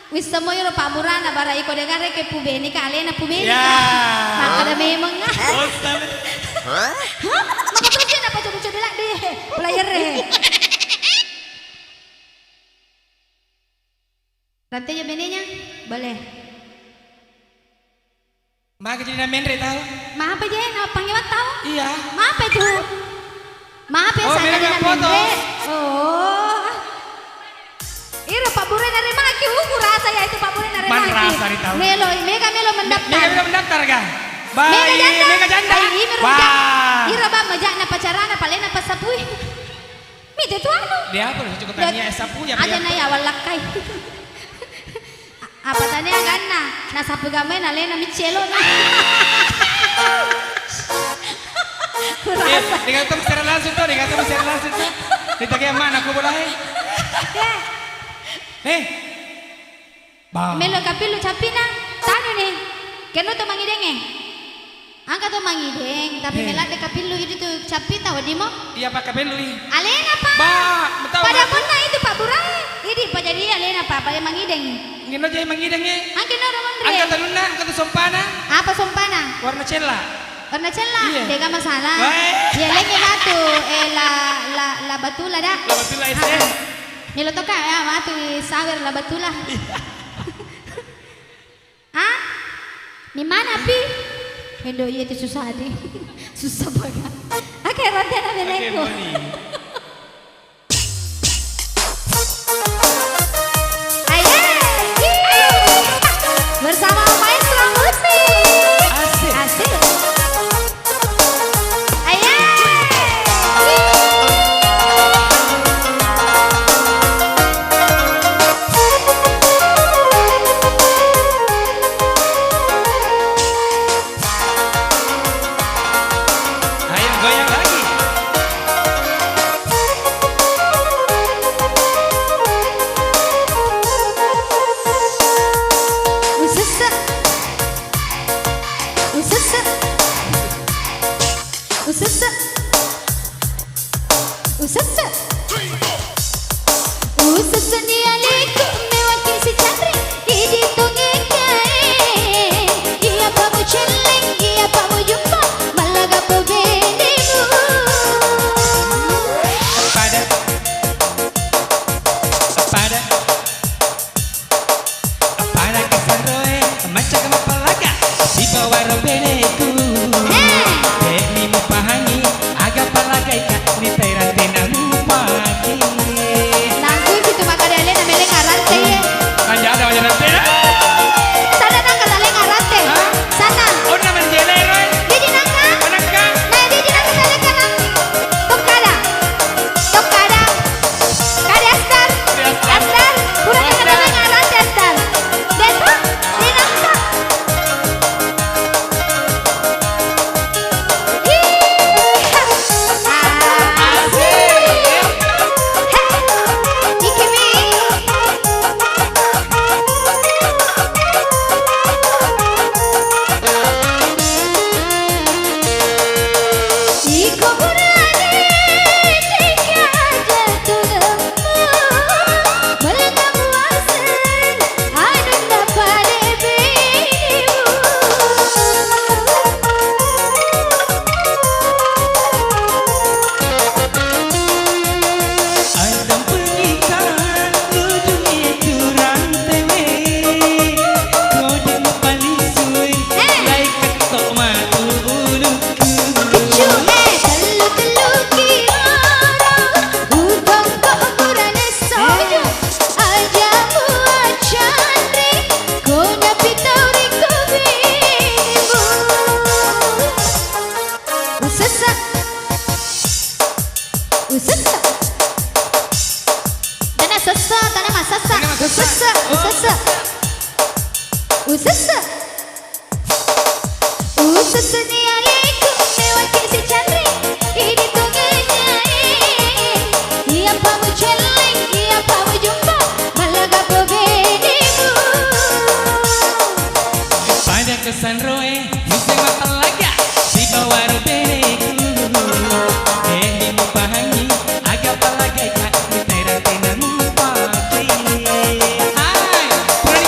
Wis semua yo Pak Burana bara iko degare ke pubeni ka alena pubeni. Ya. Maka ada memang. Bosan. Hah? Maka terus dia apa coba bilang deh. Player deh. Rantainya benenya boleh. Maka jadi nama Mendre tahu? Maaf aja na panggil tahu? Iya. Maaf itu. Maaf ya Oh, saya Mendre jadi foto. Mendre. Oh. Ira Pak Bure dari maki rasa ya itu Pak Bure dari Man maki. rasa di tahu. Melo mendaftar. Mega mendaftar kan? Mega janda. Mega janda. Ay, Wah. Ira ba majak na pacarana palena pasapui. Mite tu anu. Dia apa? Cukup tanya sapu ya. Aja na ya walakai. Apa tanya ganna? Na sapu gamay na lena michelo na. Dengan ketemu secara langsung tuh, dengan ketemu secara langsung tuh. Ditanya mana aku boleh? Melo kapilu capina, tano nih. Keno to mangideng angka to mangideng, tapi melat de kapilu itu tuh capita wadimo. Iya Pak Kapelu nih. Alena Pak. Betul. Pada punna itu Pak Burai. Ini Pak jadi alena Pak, pada mangideng. Ngino jadi mangidengnya. Angka no mandre. Angka taluna, angka sompana. Apa sompana? Warna cella. Warna cella, Iya. dega masalah. Baik. Ya lagi hatu, la batula dah. La batula ese. Milo toka ya, matu sawer la batula. Hah? Di mana pi? Hendo iya itu susah di, susah banget. Oke, rantai na belengko. Bersama Maestro Musik. Asik. Asik. Ayo goyang lagi. Usasa. Usasa. Usasa. Usasa. Usasa ni aliku mewakili si Chandri idi tongekae. Iya pamu celeng, iya pamu jumpa malaga pebenimu. Pada. Pada. Pada kesanroe macam kemapalaga di bawah robeneku. Ni mo pahangi aga palagay ka ni tayrante na mupaki. Nangku itu maka dale na meleng arante ye. Kanya ada wajah pera. Sana nang kalale arante. Hah? Sana. Oh naman jelero. Didi nangka. Anak ka. Nah, didi nangka dale kanang. Tokada. Tokada. Kade astar. Astar. Pura ka dale arante astar. Depa. Di nangka. Adam pernikahan ujungnya itu rantewe. Kau dengar palisui, lai ketok matu uluku. Usasa ni aliku mewakili si Chandri idi tongekae. Iya pamu celeng, iya pamu jumpa malaga pebenimu. Pada kesan roe, musik mapalaga di bawah robeneku. Di mo pahangi aga palagay ka ni tayrante na mupaki. Ay, pura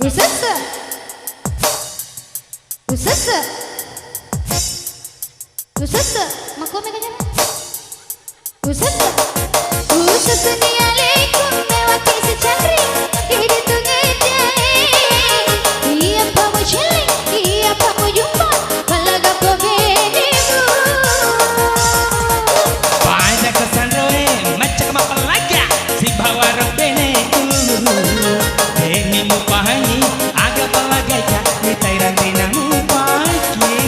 Usese. Usese. Usese. Maklum ya kan? Usese. Usese ni alaikum mewakil secari. Ini tuh ngedai. Iya pak mau cilik, iya pak mau jumpa. Balaga pembedimu. Banyak kesan roe, macam apa lagi? Si bawa robeneku. Demi mu pahangi, agak palagai ka, nitai rantina mu pagi.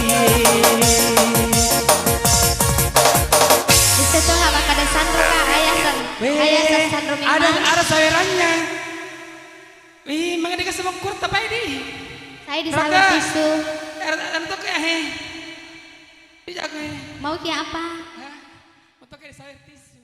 Bisa tuh haba kada sandro ka ayasan. Ayasan sandro memang. Ada sawerannya. Wih, mga dikasih mangkur tapay di. Saya di sawit tisu. Untuk ya he. Bijak he. Mau ki apa? Untuk di sawit tisu.